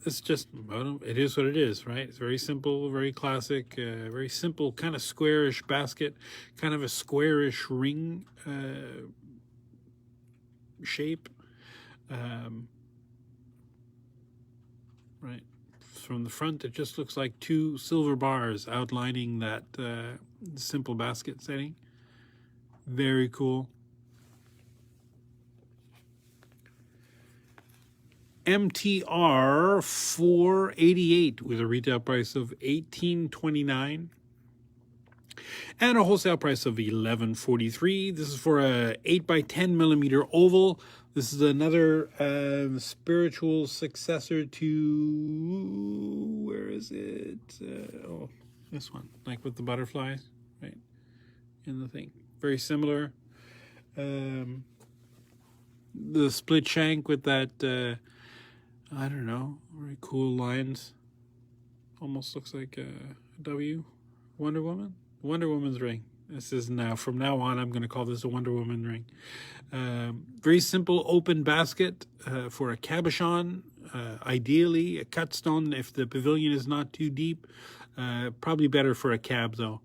it's just, well, it is what it is, right? It's very simple, very classic, very simple, kind of squarish basket, kind of a squarish ring shape, right? From the front, it just looks like two silver bars outlining that simple basket setting. Very cool. MTR 488 with a retail price of $18.29 and a wholesale price of $11.43. This is for a 8x10 mm oval. This is another spiritual successor to, where is it? Oh, this one, like with the butterflies, right, in the thing. Very similar. The split shank with that, I don't know, very cool lines. Almost looks like a W. Wonder Woman? Wonder Woman's ring. This is now, from now on, I'm going to call this a Wonder Woman ring. Very simple open basket for a cabochon. Ideally, a cut stone if the pavilion is not too deep. Probably better for a cab, though.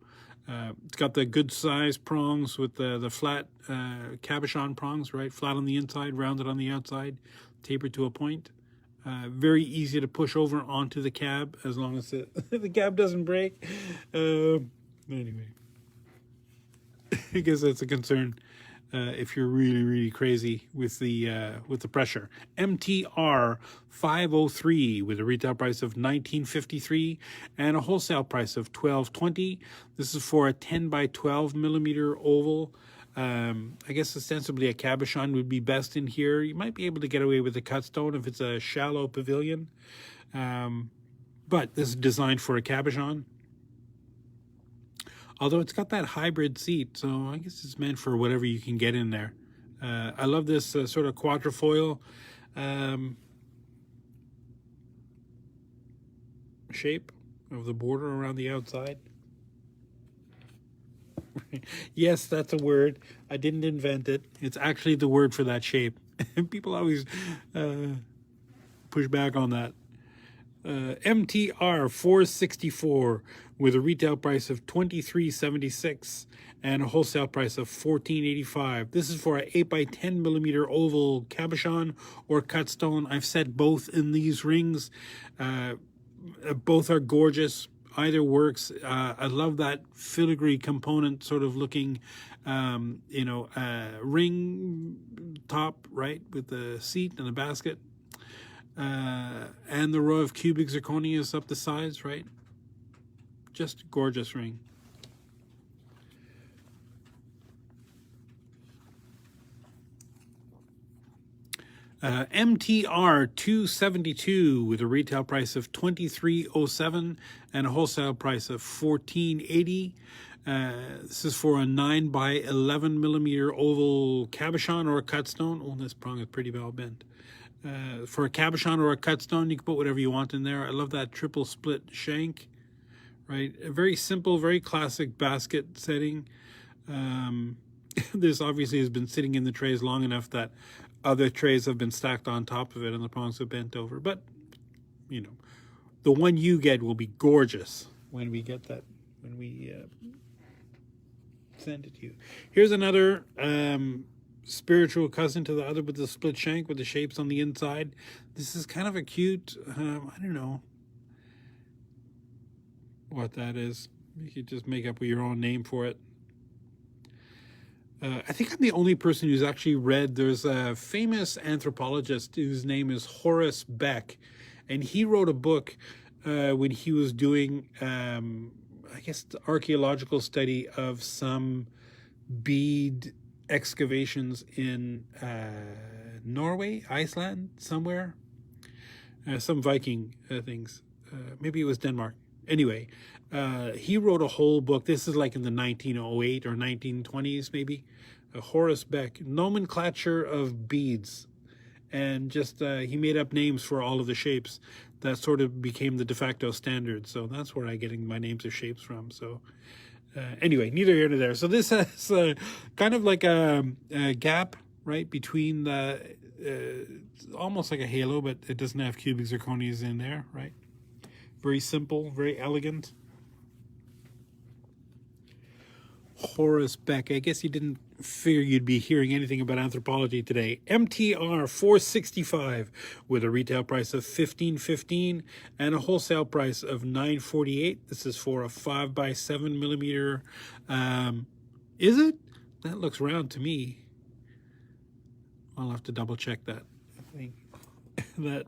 It's got the good size prongs with the flat cabochon prongs, right? Flat on the inside, rounded on the outside, tapered to a point. Very easy to push over onto the cab as long as the cab doesn't break. Anyway. I guess that's a concern if you're really crazy with the pressure. MTR 503 with a retail price of $19.53 and a wholesale price of $12.20. This is for a 10x12 mm oval. I guess ostensibly a cabochon would be best in here. You might be able to get away with a cut stone if it's a shallow pavilion, but this is designed for a cabochon. Although it's got that hybrid seat, so I guess it's meant for whatever you can get in there. I love this sort of quatrefoil shape of the border around the outside. Yes, that's a word. I didn't invent it. It's actually the word for that shape. People always push back on that. MTR 464 with a retail price of $23.76 and a wholesale price of $14.85. This is for an 8x10 mm oval cabochon or cut stone. I've said both in these rings. Both are gorgeous. Either works. I love that filigree component sort of looking, ring top, right, with the seat and the basket. And the row of cubic zirconias up the sides, right? Just a gorgeous ring. MTR 272 with a retail price of $23.07 and a wholesale price of $14.80. This is for a 9 by 11 millimeter oval cabochon or a cut stone. Oh, this prong is pretty well bent. For a cabochon or a cut stone, you can put whatever you want in there. I love that triple split shank, right? A very simple, very classic basket setting. This obviously has been sitting in the trays long enough that other trays have been stacked on top of it and the prongs have bent over. But, you know, the one you get will be gorgeous when we get that, when we send it to you. Here's another spiritual cousin to the other with the split shank with the shapes on the inside. This is kind of a cute, I don't know what that is. You could just make up your own name for it. I think I'm the only person who's actually read, there's a famous anthropologist whose name is Horace Beck, and he wrote a book when he was doing, I guess, the archaeological study of some bead excavations in Norway, Iceland, somewhere. Some Viking things. Maybe it was Denmark. Anyway, he wrote a whole book. This is like in the 1908 or 1920s, maybe. Horace Beck, Nomenclature of Beads. And just he made up names for all of the shapes that sort of became the de facto standard. So that's where I'm getting my names of shapes from. So anyway, neither here nor there. So this has kind of like a gap, right, between the, almost like a halo, but it doesn't have cubic zirconias in there, right? Very simple, very elegant. Horace Beck. I guess you didn't figure you'd be hearing anything about anthropology today. MTR 465 with a retail price of $15.15 and a wholesale price of $9.48. This is for a 5 by 7 millimeter. Is it? That looks round to me. I'll have to double check that. I think that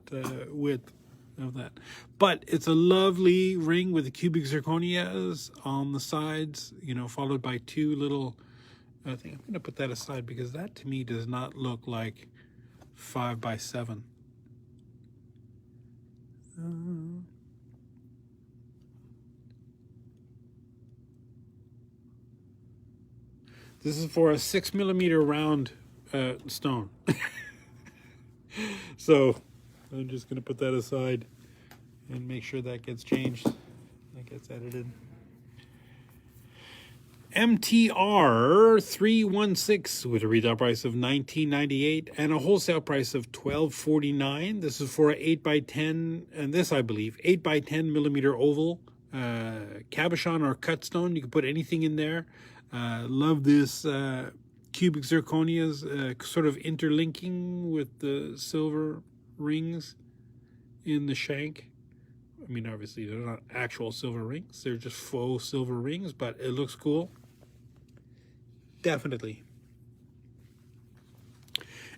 width of that, but it's a lovely ring with the cubic zirconias on the sides, you know, followed by two little, I think I'm going to put that aside because that to me does not look like 5 by 7. This is for a 6 millimeter round stone. So I'm just going to put that aside and make sure that gets changed, that gets edited. MTR 316 with a retail price of $19.98 and a wholesale price of $12.49. This is for an 8 by 10, and this I believe 8 by 10 millimeter oval cabochon or cut stone. You can put anything in there. Love this cubic zirconias sort of interlinking with the silver rings in the shank. I mean, obviously they're not actual silver rings, they're just faux silver rings, but it looks cool. Definitely.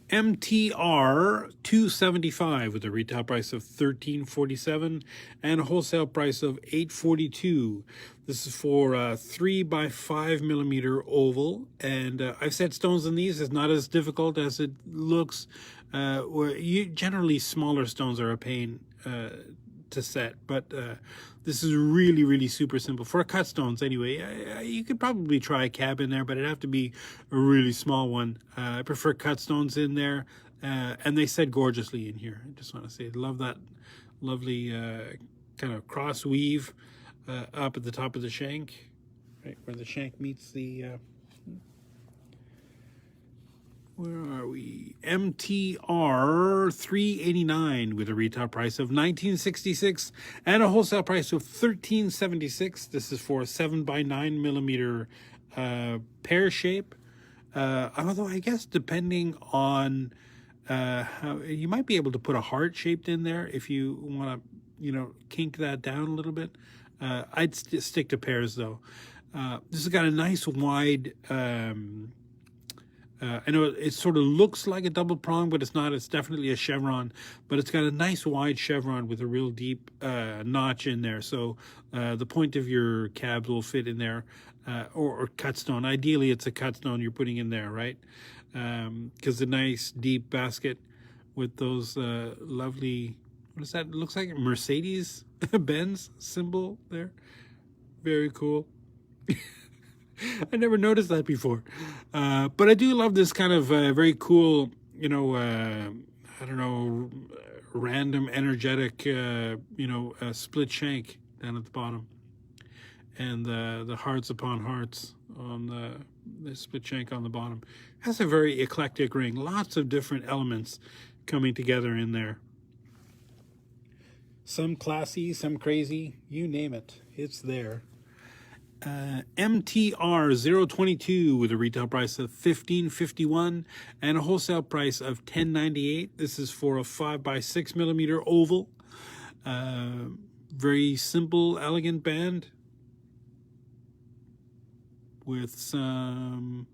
MTR 275 with a retail price of $13.47 and a wholesale price of $8.42. This is for a 3 by 5 millimeter oval, and I've set stones in these. It's not as difficult as it looks. Where generally smaller stones are a pain to set, but this is really, really super simple for cut stones. Anyway, you could probably try a cab in there, but it'd have to be a really small one. I prefer cut stones in there, and they set gorgeously in here. I just want to say, I love that lovely kind of cross weave up at the top of the shank, right where the shank meets the. Where are we? MTR 389 with a retail price of $19.66 and a wholesale price of $13.76. This is for a 7 by 9 millimeter pear shape. Although I guess depending on how you might be able to put a heart shaped in there if you want to, you know, kink that down a little bit. I'd stick to pears though. This has got a nice wide. I know it sort of looks like a double prong, but it's not. It's definitely a chevron, but it's got a nice wide chevron with a real deep notch in there. So the point of your cabs will fit in there, or cut stone. Ideally, it's a cut stone you're putting in there, right? Because the nice deep basket with those lovely, what is that? It looks like a Mercedes Benz symbol there. Very cool. I never noticed that before. But I do love this kind of very cool, you know, I don't know, random energetic, split shank down at the bottom. And the hearts upon hearts on the split shank on the bottom. Has a very eclectic ring. Lots of different elements coming together in there. Some classy, some crazy, you name it. It's there. MTR 022 with a retail price of $15.51 and a wholesale price of $10.98. This is for a 5x6 millimeter oval. Very simple, elegant band with some,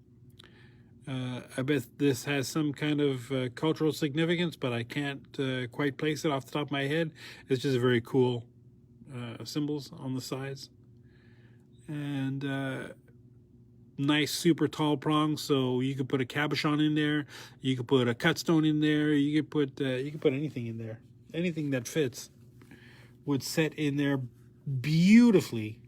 I bet this has some kind of cultural significance, but I can't quite place it off the top of my head. It's just very cool symbols on the sides. And nice super tall prongs, so you could put a cabochon in there, you could put a cut stone in there, you could put anything in there. Anything that fits would set in there beautifully.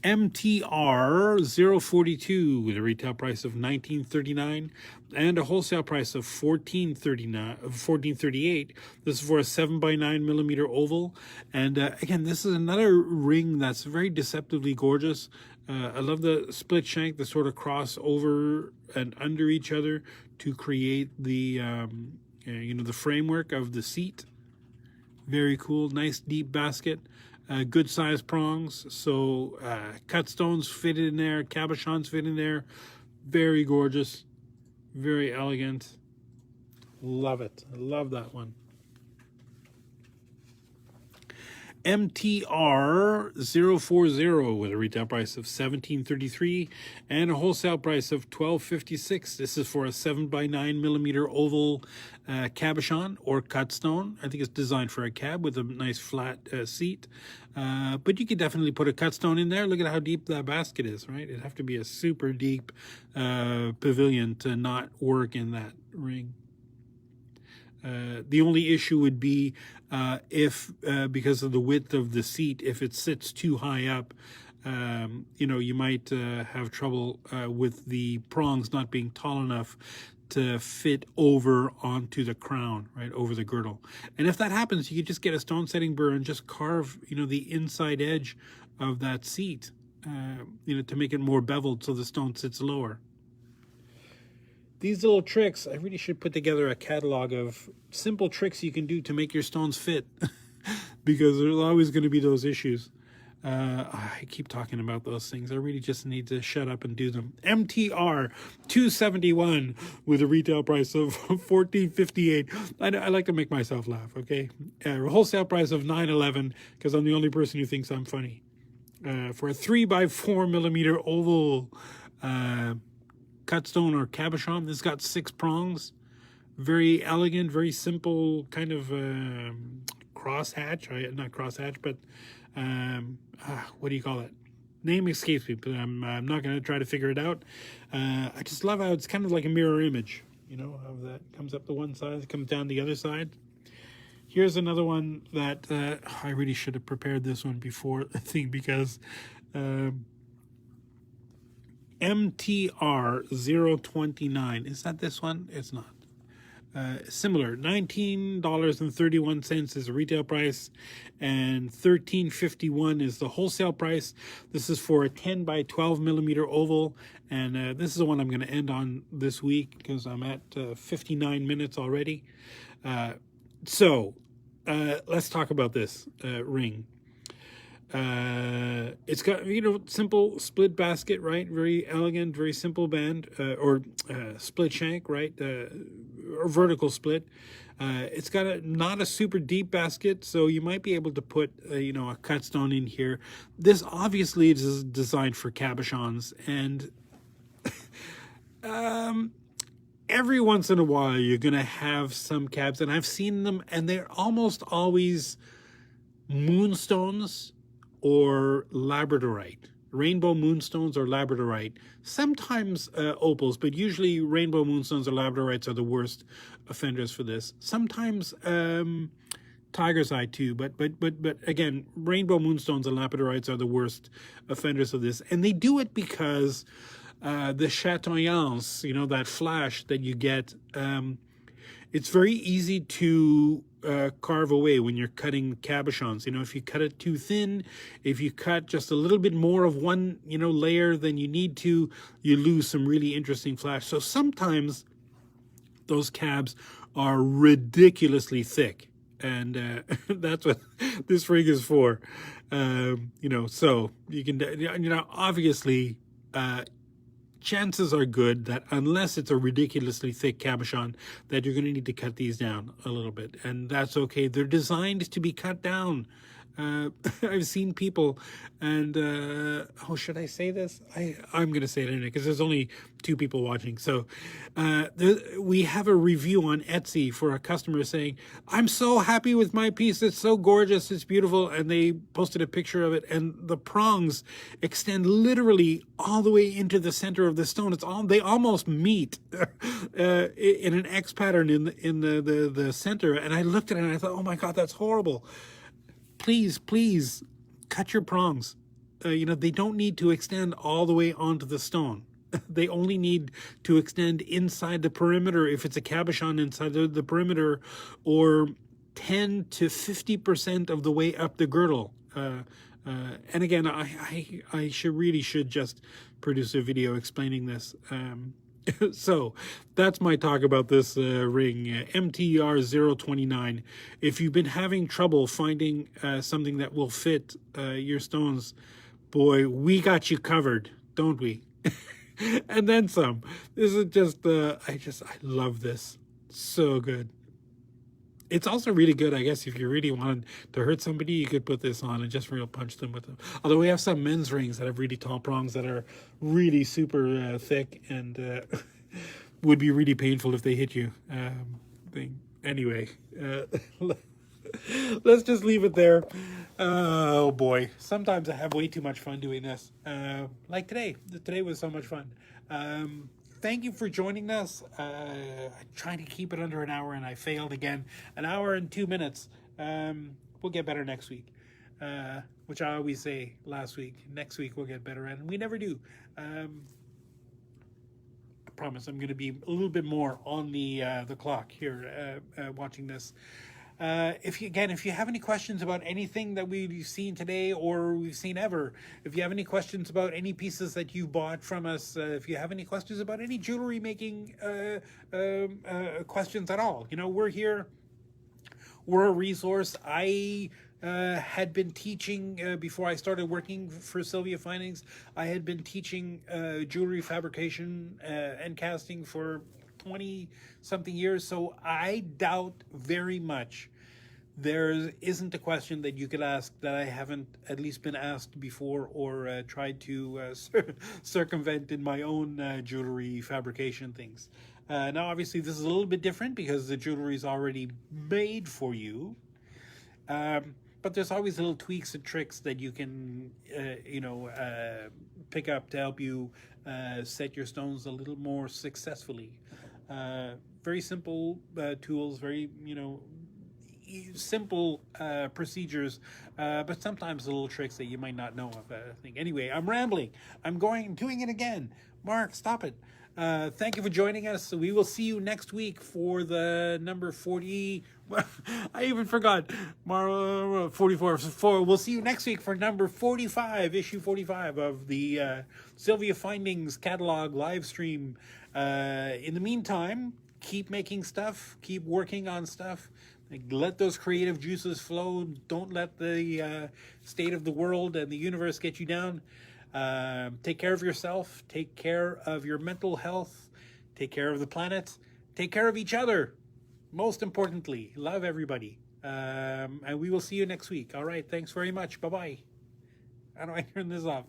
MTR 042 with a retail price of $19.39 and a wholesale price of $14.38. This is for a 7x9 millimeter oval. And again, this is another ring that's very deceptively gorgeous. I love the split shank, the sort of cross over and under each other to create the the framework of the seat. Very cool, nice deep basket. Good size prongs, so cut stones fit in there, cabochons fit in there. Very gorgeous, very elegant. Love it. I love that one. MTR 040 with a retail price of $17.33 and a wholesale price of $12.56. This is for a 7x9 millimeter oval cabochon or cut stone. I think it's designed for a cab with a nice flat seat. But you could definitely put a cut stone in there. Look at how deep that basket is, right? It'd have to be a super deep pavilion to not work in that ring. The only issue would be if, because of the width of the seat, if it sits too high up, you might have trouble with the prongs not being tall enough to fit over onto the crown, right, over the girdle. And if that happens, you could just get a stone setting burr and just carve, the inside edge of that seat, to make it more beveled so the stone sits lower. These little tricks, I really should put together a catalog of simple tricks you can do to make your stones fit because there's always going to be those issues. I keep talking about those things. I really just need to shut up and do them. MTR 271 with a retail price of $14.58. I like to make myself laugh, okay? A wholesale price of $9.11 because I'm the only person who thinks I'm funny. For a 3x4 millimeter oval cut stone or cabochon. This got 6 prongs. Very elegant, very simple kind of crosshatch. Not crosshatch, but what do you call it? Name escapes me, but I'm not going to try to figure it out. I just love how it's kind of like a mirror image. How that comes up the one side, comes down the other side. Here's another one that I really should have prepared this one before, I think, because MTR 029. Is that this one? It's not. Similar, $19.31 is the retail price and $13.51 is the wholesale price. This is for a 10x12 millimeter oval, and this is the one I'm going to end on this week because I'm at 59 minutes already. So let's talk about this ring. It's got, simple split basket, right? Very elegant, very simple band, or split shank, right? Or vertical split. It's got not a super deep basket, so you might be able to put, a cut stone in here. This obviously is designed for cabochons, and every once in a while you're going to have some cabs, and I've seen them, and they're almost always moonstones or labradorite, rainbow moonstones or labradorite, sometimes opals, but usually rainbow moonstones or labradorites are the worst offenders for this. Sometimes tiger's eye too, but again, rainbow moonstones and labradorites are the worst offenders of this, and they do it because the chatoyance, you know, that flash that you get, it's very easy to carve away when you're cutting cabochons. You know, if you cut it too thin, if you cut just a little bit more of one, you know, layer than you need to, you lose some really interesting flash. So sometimes those cabs are ridiculously thick, and that's what this rig is for. You know, so you can, you know, obviously, chances are good that unless it's a ridiculously thick cabochon, that you're going to need to cut these down a little bit, and that's okay. They're designed to be cut down. I've seen people, and oh, should I say this? I'm going to say it anyway because there's only 2 people watching. So we have a review on Etsy for a customer saying, "I'm so happy with my piece. It's so gorgeous. It's beautiful." And they posted a picture of it, and the prongs extend literally all the way into the center of the stone. They almost meet in an X pattern in the center. And I looked at it and I thought, "Oh my God, that's horrible." Please cut your prongs. You know, they don't need to extend all the way onto the stone. They only need to extend inside the perimeter if it's a cabochon, inside the perimeter, or 10 to 50% of the way up the girdle. And again, I should just produce a video explaining this. So that's my talk about this ring, MTR029. If you've been having trouble finding something that will fit your stones, boy, we got you covered, don't we? And then some. This is just, I love this. So good. It's also really good, I guess, if you really wanted to hurt somebody, you could put this on and just real punch them with them. Although we have some men's rings that have really tall prongs that are really super thick and would be really painful if they hit you. Anyway, let's just leave it there. Oh boy, sometimes I have way too much fun doing this. Like today. Today was so much fun. Thank you for joining us. I tried to keep it under an hour and I failed again. An hour and 2 minutes. We'll get better next week. Which I always say last week. Next week we'll get better at, and we never do. I promise I'm going to be a little bit more on the clock here watching this. If you have any questions about anything that we've seen today or we've seen ever, if you have any questions about any pieces that you bought from us, if you have any questions about any jewelry making questions at all, you know, we're here. We're a resource. I had been teaching before I started working for SilviaFindings. I had been teaching jewelry fabrication and casting for 20-something years, so I doubt very much there isn't a question that you could ask that I haven't at least been asked before or tried to circumvent in my own jewelry fabrication things. Now, obviously, this is a little bit different because the jewelry is already made for you. But there's always little tweaks and tricks that you can, pick up to help you set your stones a little more successfully. Very simple tools, very, simple procedures, but sometimes little tricks that you might not know of. Anyway, I'm rambling. I'm doing it again. Mark, stop it. Thank you for joining us. We will see you next week for the number 40. I even forgot. 44. We'll see you next week for number 45, issue 45 of the SilviaFindings catalog live stream. In the meantime, keep making stuff. Keep working on stuff. Let those creative juices flow. Don't let the state of the world and the universe get you down. Take care of yourself. Take care of your mental health. Take care of the planet. Take care of each other. Most importantly, love everybody. And we will see you next week. All right. Thanks very much. Bye-bye. How do I turn this off?